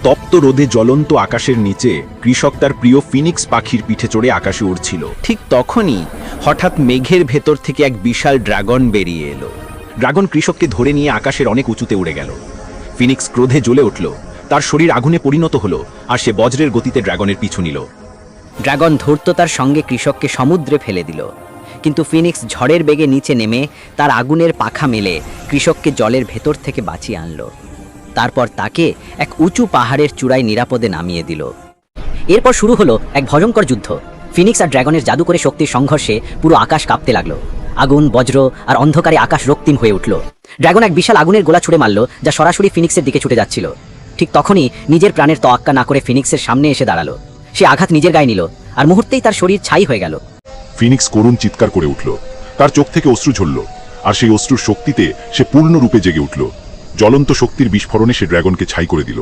তপ্ত রোদে জ্বলন্ত আকাশের নিচে কৃষক তার প্রিয় ফিনিক্স পাখির পিঠে চড়ে আকাশে উড়ছিল। ঠিক তখনই হঠাৎ মেঘের ভেতর থেকে এক বিশাল ড্রাগন বেরিয়ে এলো। ড্রাগন কৃষককে ধরে নিয়ে আকাশের অনেক উঁচুতে উড়ে গেল। ফিনিক্স ক্রোধে জ্বলে উঠল, তার শরীর আগুনে পরিণত হলো আর সে বজ্রের গতিতে ড্রাগনের পিছু নিল। ড্রাগন ধূর্ততার সঙ্গে কৃষককে সমুদ্রে ফেলে দিল, কিন্তু ফিনিক্স ঝড়ের বেগে নিচে নেমে তার আগুনের পাখা মেলে কৃষককে জলের ভেতর থেকে বাঁচিয়ে আনল। তারপর তাকে এক উঁচু পাহাড়ের চূড়ায় নিরাপদে নামিয়ে দিল। এরপর শুরু হলো এক ভয়ঙ্কর যুদ্ধ। ফিনিক্স আর ড্রাগনের জাদু করে শক্তির সংঘর্ষে পুরো আকাশ কাঁপতে লাগলো। আগুন, বজ্র আর অন্ধকারে আকাশ রক্তিম হয়ে উঠল। ড্রাগন এক বিশাল আগুনের গোলা ছুড়ে মারল, যা সরাসরি ফিনিক্সের দিকে ছুটে যাচ্ছিল। ঠিক তখনই নিজের প্রাণের তোয়াক্কা না করে ফিনিক্সের সামনে এসে দাঁড়ালো। সে আঘাত নিজের গায়ে নিল, আর মুহূর্তেই তার শরীর ছাই হয়ে গেল। ফিনিক্স করুণ চিৎকার করে উঠল, তার চোখ থেকে অশ্রু ঝরল, আর সেই অশ্রুর শক্তিতে সে পূর্ণরূপে জেগে উঠল। জ্বলন্ত শক্তির বিস্ফোরণে সে ড্রাগনকে ছাই করে দিল।